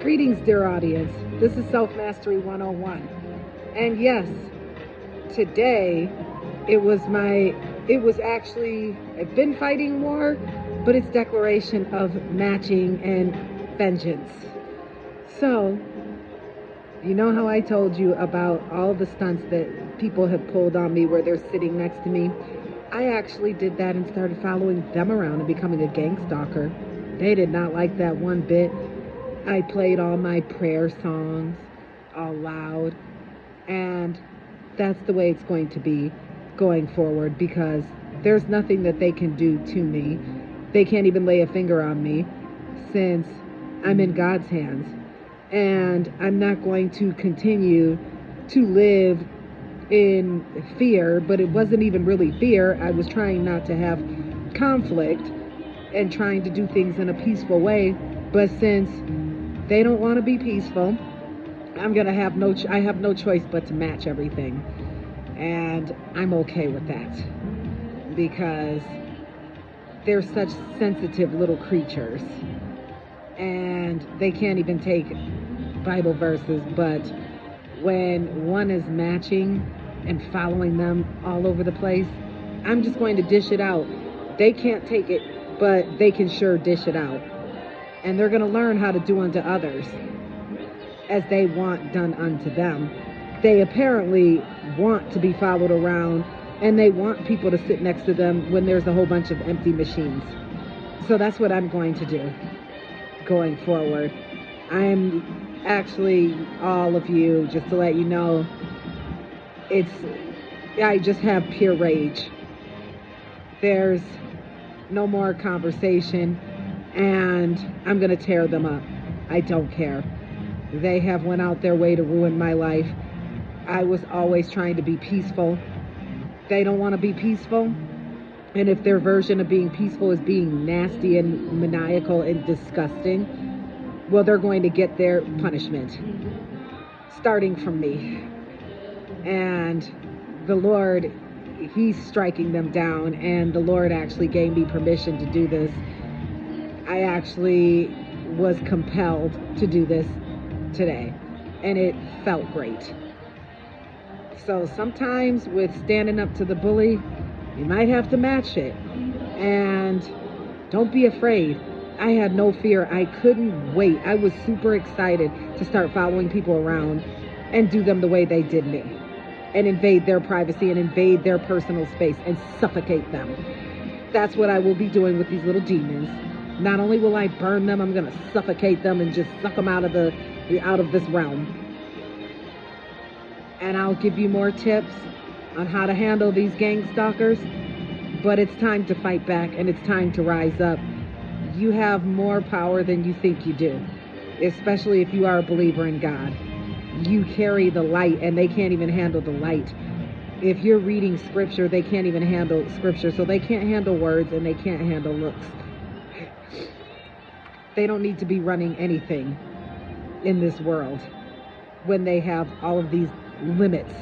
Greetings, dear audience. This is Self-Mastery 101. And yes, today I've been fighting war, but it's declaration of matching and vengeance. So, you know how I told you about all the stunts that people have pulled on me where they're sitting next to me? I actually did that and started following them around and becoming a gang stalker. They did not like that one bit. I played all my prayer songs all loud, and that's the way it's going to be going forward, because there's nothing that they can do to me. They can't even lay a finger on me, since I'm in God's hands, and I'm not going to continue to live in fear. But it wasn't even really fear. I was trying not to have conflict and trying to do things in a peaceful way. But since they don't want to be peaceful, I have no choice but to match everything. And I'm okay with that, because they're such sensitive little creatures, and they can't even take Bible verses. But when one is matching and following them all over the place, I'm just going to dish it out. They can't take it, but they can sure dish it out. And they're going to learn how to do unto others as they want done unto them. They apparently want to be followed around, and they want people to sit next to them when there's a whole bunch of empty machines. So that's what I'm going to do going forward. I'm actually, all of you, just to let you know, I just have pure rage. There's no more conversation, and I'm going to tear them up. I don't care. They have went out their way to ruin my life. I was always trying to be peaceful. They don't want to be peaceful. And if their version of being peaceful is being nasty and maniacal and disgusting, well, they're going to get their punishment, starting from me. And the Lord, He's striking them down, and the Lord actually gave me permission to do this. I actually was compelled to do this today, and it felt great. So sometimes with standing up to the bully, you might have to match it. And don't be afraid. I had no fear. I couldn't wait. I was super excited to start following people around and do them the way they did me, and invade their privacy and invade their personal space and suffocate them. That's what I will be doing with these little demons. Not only will I burn them, I'm going to suffocate them and just suck them out of this realm. And I'll give you more tips on how to handle these gang stalkers. But it's time to fight back, and it's time to rise up. You have more power than you think you do, especially if you are a believer in God. You carry the light, and they can't even handle the light. If you're reading scripture, they can't even handle scripture. So they can't handle words, and they can't handle looks. They don't need to be running anything in this world when they have all of these limits.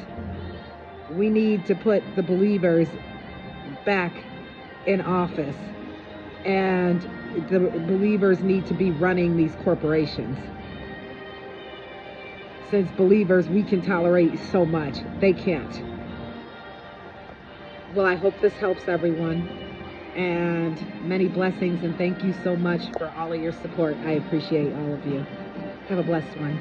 We need to put the believers back in office, and the believers need to be running these corporations. Since believers, we can tolerate so much, they can't. Well, I hope this helps everyone, and many blessings, and thank you so much for all of your support. I appreciate all of you. Have a blessed one.